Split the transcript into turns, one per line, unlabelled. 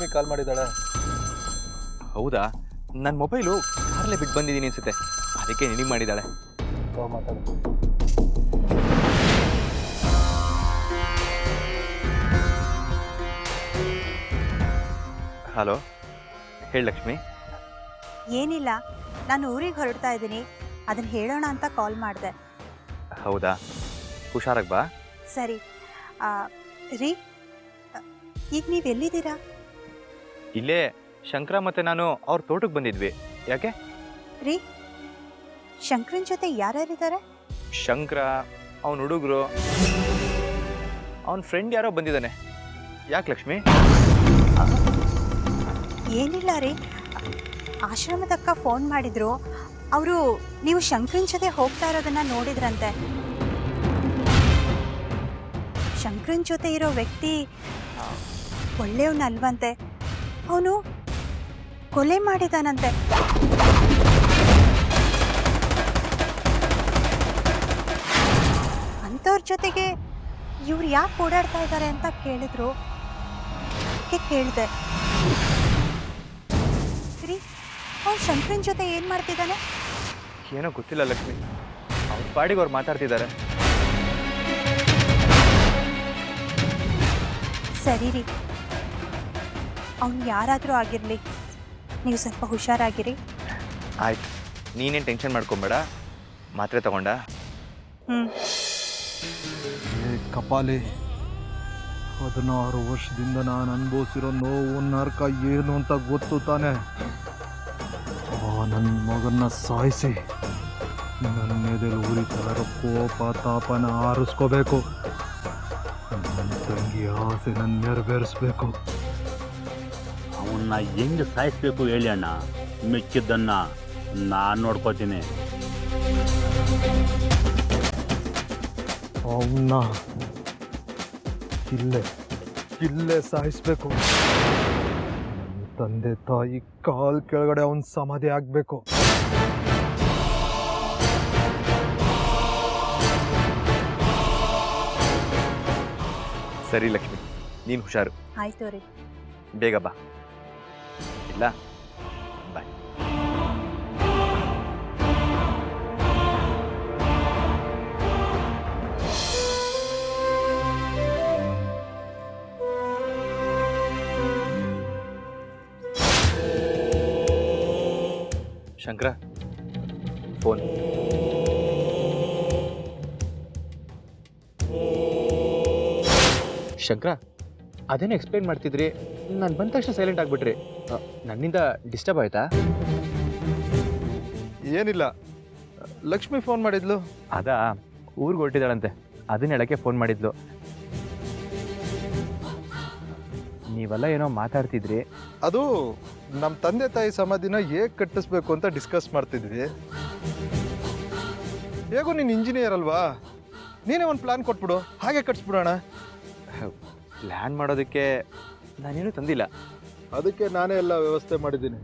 ಲಕ್ಷ್ಮಿ ಕಾಲ್ ಮಾಡಿದ್ದಾಳೆ.
ಹೌದಾ? ನನ್ನ ಮೊಬೈಲು ಕಾರಲ್ಲೇ ಬಿಟ್ಟು ಬಂದಿದ್ದೀನಿ ಅನ್ಸುತ್ತೆ, ಅದಕ್ಕೆ ನಿನಗೆ ಮಾಡಿದ್ದಾಳೆ.
ಮಾತಾಡು.
ಹಲೋ, ಹೇಳಿ ಲಕ್ಷ್ಮಿ.
ಏನಿಲ್ಲ, ನಾನು ಊರಿಗೆ ಹೊರಡ್ತಾ ಇದ್ದೀನಿ, ಅದನ್ನು ಹೇಳೋಣ ಅಂತ ಕಾಲ್ ಮಾಡಿದೆ.
ಹೌದಾ? ಹುಷಾರಾಗಿ ಬಾ.
ಸರಿ. ರೀ, ಈಗ ನೀವು ಎಲ್ಲಿದ್ದೀರಾ?
ಇಲ್ಲೇ ಶಂಕರ ಮತ್ತು ನಾನು ಅವ್ರ ತೋಟಕ್ಕೆ ಬಂದಿದ್ವಿ. ಯಾಕೆ?
ರೀ, ಶಂಕರನ್ ಜೊತೆ ಯಾರ್ಯಾರಿದ್ದಾರೆ?
ಶಂಕರ, ಅವನ ಹುಡುಗರು, ಅವನ ಫ್ರೆಂಡ್ ಯಾರೋ ಬಂದಿದ್ದಾನೆ. ಯಾಕೆ ಲಕ್ಷ್ಮಿ?
ಏನಿಲ್ಲ ರೀ, ಆಶ್ರಮದಕ್ಕ ಫೋನ್ ಮಾಡಿದ್ರು. ಅವರು ನೀವು ಶಂಕರನ್ ಜೊತೆ ಹೋಗ್ತಾ ಇರೋದನ್ನ ನೋಡಿದ್ರಂತೆ. ಶಂಕರನ್ ಜೊತೆ ಇರೋ ವ್ಯಕ್ತಿ ಒಳ್ಳೆಯವನಲ್ವಂತೆ, ಅವನು ಕೊಲೆ ಮಾಡಿದಾನಂತೆ. ಅಂಥವ್ರ ಜೊತೆಗೆ ಇವ್ರು ಯಾಕೆ ಓಡಾಡ್ತಾ ಇದ್ದಾರೆ ಅಂತ ಕೇಳಿದ್ರು. ಕೇಳಿದೆ, ಸರಿ ಅವ್ನು ಶಂಕರನ್ ಜೊತೆ ಏನು ಮಾಡ್ತಿದ್ದಾನೆ?
ಏನೋ ಗೊತ್ತಿಲ್ಲ ಲಕ್ಷ್ಮಿ, ಅವ್ರ ಪಾಡಿಗೆ ಅವ್ರು ಮಾತಾಡ್ತಿದ್ದಾರೆ.
ಸರಿ ರೀ, ಅವ್ನು ಯಾರಾದರೂ ಆಗಿರಲಿ, ನೀವು ಸ್ವಲ್ಪ ಹುಷಾರಾಗಿರಿ.
ಆಯ್ತು, ನೀನೇನು ಟೆನ್ಷನ್ ಮಾಡ್ಕೊಬೇಡ. ಮಾತ್ರೆ ತಗೊಂಡ?
ಕಪಾಲಿ, 16 ವರ್ಷದಿಂದ ನಾನು ಅನುಭವಿಸಿರೋ ನೋವು ನರಕ ಏನು ಅಂತ ಗೊತ್ತು ತಾನೆ. ನನ್ನ ಮಗನ್ನ ಸಾಯಿಸಿ ನನ್ನ ಎದೆಯಲ್ಲಿ ಉರಿತಾ ಇರೋ ಕೋಪ ತಾಪನ ಆರಿಸ್ಕೋಬೇಕು. ನನ್ನ ತಂಗಿ ಆಸೆನ ನೆರವೇರಿಸ್ಬೇಕು.
ಅವನ್ನ ಹೆಂಗೆ ಸಾಯಿಸ್ಬೇಕು ಹೇಳಿ ಅಣ್ಣ, ಮಿಕ್ಕಿದ್ದನ್ನು ನಾನು ನೋಡ್ಕೋತೀನಿ.
ಅವನ್ನ ಇಲ್ಲೇ ಸಾಯಿಸ್ಬೇಕು. ತಂದೆ ತಾಯಿ ಕಾಲ್ ಕೆಳಗಡೆ ಅವನ ಸಮಾಧಿ ಆಗ್ಬೇಕು.
ಸರಿ ಲಕ್ಷ್ಮಿ, ನೀನು ಹುಷಾರು.
ಆಯ್ತು ರೀ,
ಬೇಗ ಬಾ. ಇಲ್ಲ, ಬಾಯ್. ಶಂಕರ, ಫೋನ್. ಶಂಕರ, ಅದೇನೋ ಎಕ್ಸ್ಪ್ಲೈನ್ ಮಾಡ್ತಿದ್ರಿ, ನಾನು ಬಂದ ತಕ್ಷಣ ಸೈಲೆಂಟ್ ಆಗಿಬಿಟ್ರಿ. ನನ್ನಿಂದ ಡಿಸ್ಟರ್ಬ್ ಆಯ್ತಾ?
ಏನಿಲ್ಲ, ಲಕ್ಷ್ಮಿ ಫೋನ್ ಮಾಡಿದ್ಲು.
ಅದಾ, ಊರಿಗೆ ಹೊರಟಿದ್ದಾಳಂತೆ, ಅದನ್ನ ಹೇಳಕ್ಕೆ ಫೋನ್ ಮಾಡಿದ್ಲು. ನೀವೆಲ್ಲ ಏನೋ ಮಾತಾಡ್ತಿದ್ರಿ.
ಅದು ನಮ್ಮ ತಂದೆ ತಾಯಿ ಸಮಾಧಿನ ಹೇಗೆ ಕಟ್ಟಿಸ್ಬೇಕು ಅಂತ ಡಿಸ್ಕಸ್ ಮಾಡ್ತಿದ್ವಿ. ಹೇಗೂ ನೀನು ಇಂಜಿನಿಯರ್ ಅಲ್ವಾ, ನೀನೇ ಒಂದು ಪ್ಲಾನ್ ಕೊಟ್ಬಿಡು, ಹಾಗೆ ಕಟ್ಸ್ಬಿಡೋಣ.
ಪ್ಲ್ಯಾನ್ ಮಾಡೋದಕ್ಕೆ ನಾನೇನು ತಂದಿಲ್ಲ.
ಅದಕ್ಕೆ ನಾನೇ ಎಲ್ಲ ವ್ಯವಸ್ಥೆ ಮಾಡಿದ್ದೀನಿ.